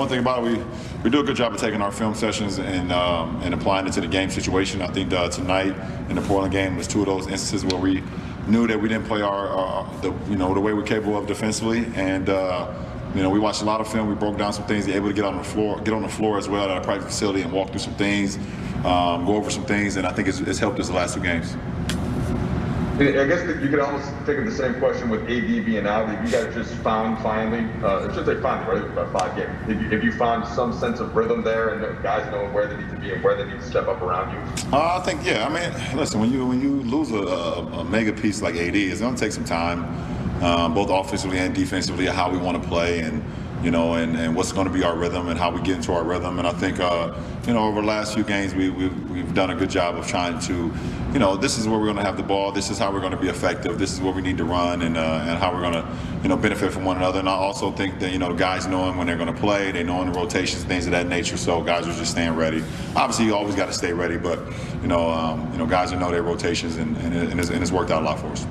one thing about it, we do a good job of taking our film sessions and applying it to the game situation. I think tonight in the Portland game was two of those instances where we knew that we didn't play the way we're capable of defensively, and we watched a lot of film. We broke down some things, able to get on the floor as well at our practice facility and walk through some things, go over some things, and I think it's helped us the last 2 games. I guess you could almost think of the same question with AD being out. Have you guys just found finally, I should say finally, right, about 5 games, have you found some sense of rhythm there and the guys knowing where they need to be and where they need to step up around you? I think, yeah. I mean, listen, when you lose a mega piece like AD, it's going to take some time, both offensively and defensively, how we want to play and what's going to be our rhythm and how we get into our rhythm. And I think, over the last few games, we've done a good job of trying to, this is where we're going to have the ball. This is how we're going to be effective. This is what we need to run and how we're going to, benefit from one another. And I also think that, guys knowing when they're going to play, they knowing the rotations, things of that nature. So guys are just staying ready. Obviously, you always got to stay ready, but, guys know their rotations and it's worked out a lot for us.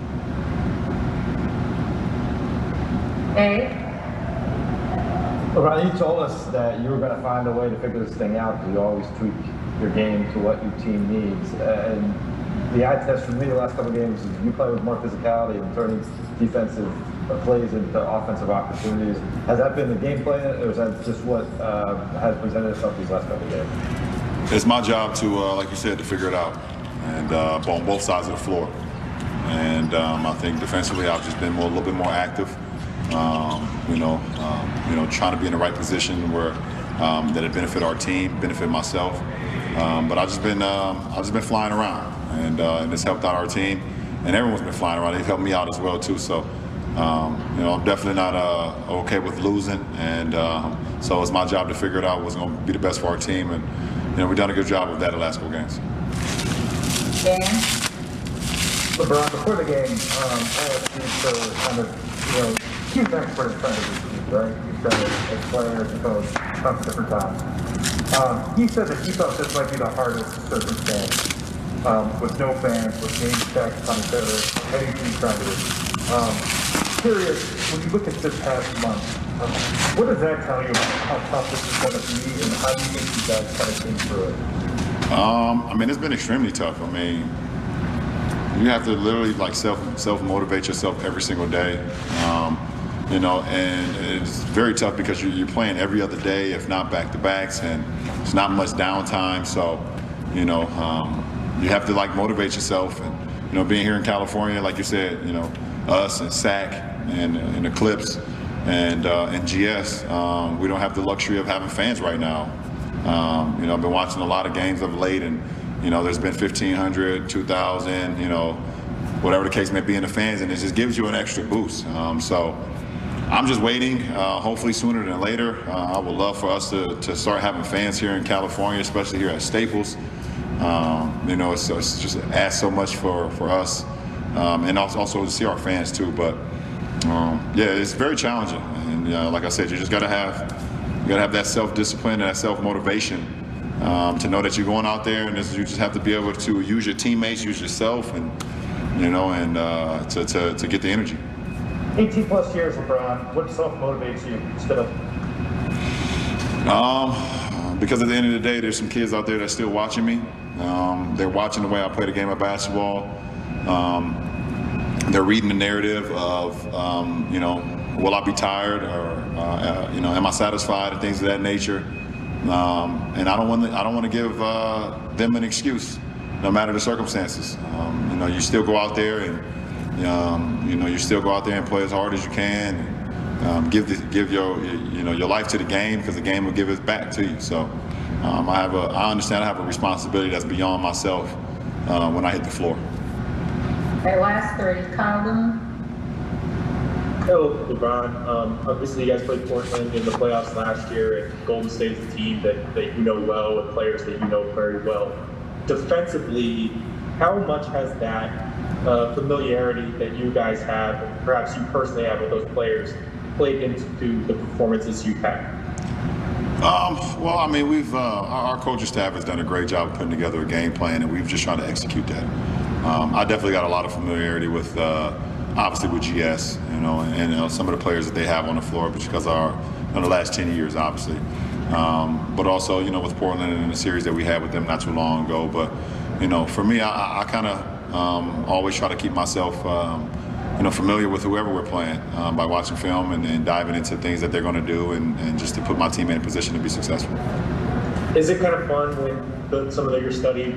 Hey. Lebron, you told us that you were going to find a way to figure this thing out because you always tweak your game to what your team needs. And the eye test for me the last couple of games is you play with more physicality and turning defensive plays into offensive opportunities. Has that been the game plan, or is that just what has presented itself these last couple of games? It's my job to, like you said, to figure it out, and on both sides of the floor. And I think defensively, I've just been a little bit more active. Trying to be in the right position where that it benefit our team, benefit myself. But I've just been flying around, and it's helped out our team. And everyone's been flying around. They've helped me out as well too. So, I'm definitely not okay with losing, and so it's my job to figure it out what's going to be the best for our team. And we've done a good job of that the last 4 games. Dan? LeBron, before the game, I asked you to kind of, huge expert in front of you, right? You've done it as player, as a coach, a bunch of different times. He said that he felt this might be the hardest circumstance, with no fans, with game stacked on each other, heading to trying to win. Curious, when you look at this past month, what does that tell you about how tough this is going to be, and how do you think you guys kind of came through it? It's been extremely tough. You have to literally self-motivate yourself every single day. And it's very tough because you're playing every other day, if not back-to-backs, and it's not much downtime. So, you have to motivate yourself. And, being here in California, like you said, us and SAC and Eclipse and GS, we don't have the luxury of having fans right now. I've been watching a lot of games of late, and there's been 1,500, 2,000, whatever the case may be in the fans, and it just gives you an extra boost. So I'm just waiting, hopefully sooner than later. I would love for us to start having fans here in California, especially here at Staples. It's just adds so much for us, and also to see our fans too. But it's very challenging, and like I said, you just gotta have that self-discipline and that self-motivation to know that you're going out there, and you just have to be able to use your teammates, use yourself, and to get the energy. 18 plus years, LeBron. What self-motivates you still? Because at the end of the day, there's some kids out there that's still watching me. They're watching the way I play the game of basketball. They're reading the narrative of, will I be tired, or am I sastified, and things of that nature. And I don't want to give them an excuse, no matter the circumstances. You still go out there and you still go out there and play as hard as you can. And, give your life to the game, because the game will give it back to you. So I understand I have a responsibility that's beyond myself when I hit the floor. That last 3, Colin. Hello, LeBron. Obviously, you guys played Portland in the playoffs last year, and Golden State is a team that you know well, and players that you know very well. Defensively, how much has that familiarity that you guys have, and perhaps you personally have with those players, played into the performances you've had? We've our coaching staff has done a great job of putting together a game plan, and we've just tried to execute that. I definitely got a lot of familiarity with, obviously with GS, and some of the players that they have on the floor, because our the last 10 years, obviously. But also, with Portland and the series that we had with them not too long ago. But, for me, I kind of always try to keep myself, familiar with whoever we're playing by watching film and diving into things that they're going to do and just to put my team in a position to be successful. Is it kind of fun when some of your study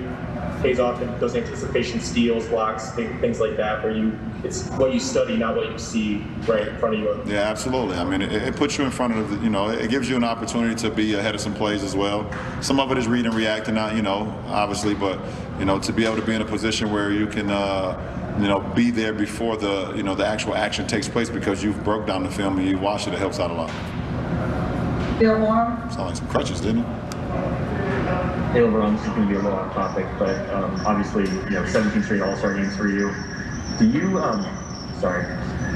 pays off in those anticipation steals, blocks, things like that, where it's what you study, not what you see right in front of you? Yeah, absolutely. I mean, it puts you in front of it gives you an opportunity to be ahead of some plays as well. Some of it is read and react, and obviously, but to be able to be in a position where you can be there before the actual action takes place because you've broke down the film and you watched it helps out a lot. Bill Warren. Sound like some crutches, didn't it? Hey, Lebron, this is going to be a little off topic, but obviously, 17 straight All-Star games for you. Do you, sorry,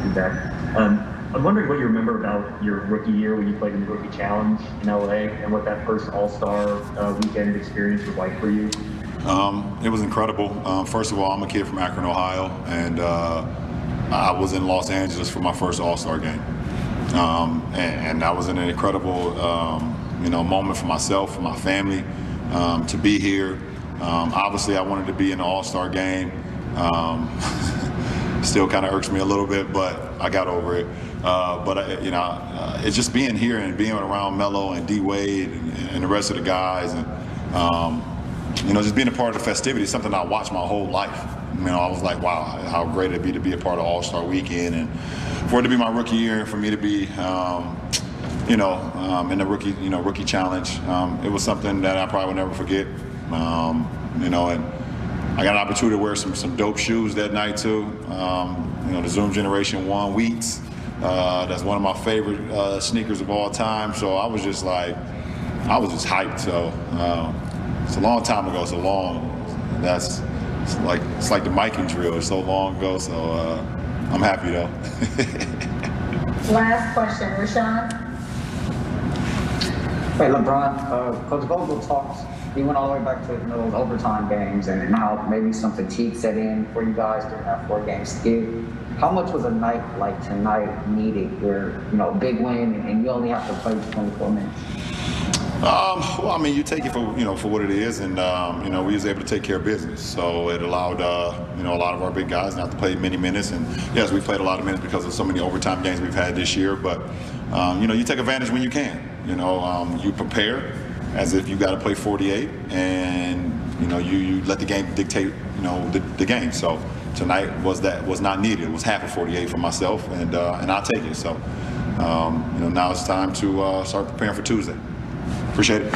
feedback. I'm wondering what you remember about your rookie year when you played in the Rookie Challenge in LA and what that first All-Star weekend experience was like for you? It was incredible. First of all, I'm a kid from Akron, Ohio, and I was in Los Angeles for my first All-Star game. And that was an incredible, moment for myself, for my family. To be here. Obviously, I wanted to be in the All-Star game. Still kind of irks me a little bit, but I got over it. It's just being here and being around Melo and D Wade and the rest of the guys, and just being a part of the festivities. Something I watched my whole life. I was like, wow, how great it'd be to be a part of All-Star Weekend, and for it to be my rookie year, and for me to be in the rookie challenge. It was something that I probably will never forget. And I got an opportunity to wear some dope shoes that night too. The Zoom Generation 1 Wheats. That's one of my favorite sneakers of all time. So I was just hyped. So it's a long time ago. It's like the miking drill. It's so long ago. So I'm happy though. Last question, Rashawn. Hey, LeBron, Coach Vogel talked, he went all the way back to those overtime games and how maybe some fatigue set in for you guys during that 4-game skid. How much was a night like tonight needed where, big win and you only have to play 24 minutes? You take it for what it is, and we was able to take care of business. So it allowed a lot of our big guys not to play many minutes, and yes, we played a lot of minutes because of so many overtime games we've had this year. But you take advantage when you can. You prepare as if you got to play 48, and you let the game dictate the game. So tonight was not needed. It was half of 48 for myself, and I'll take it. So now it's time to start preparing for Tuesday. Appreciate it.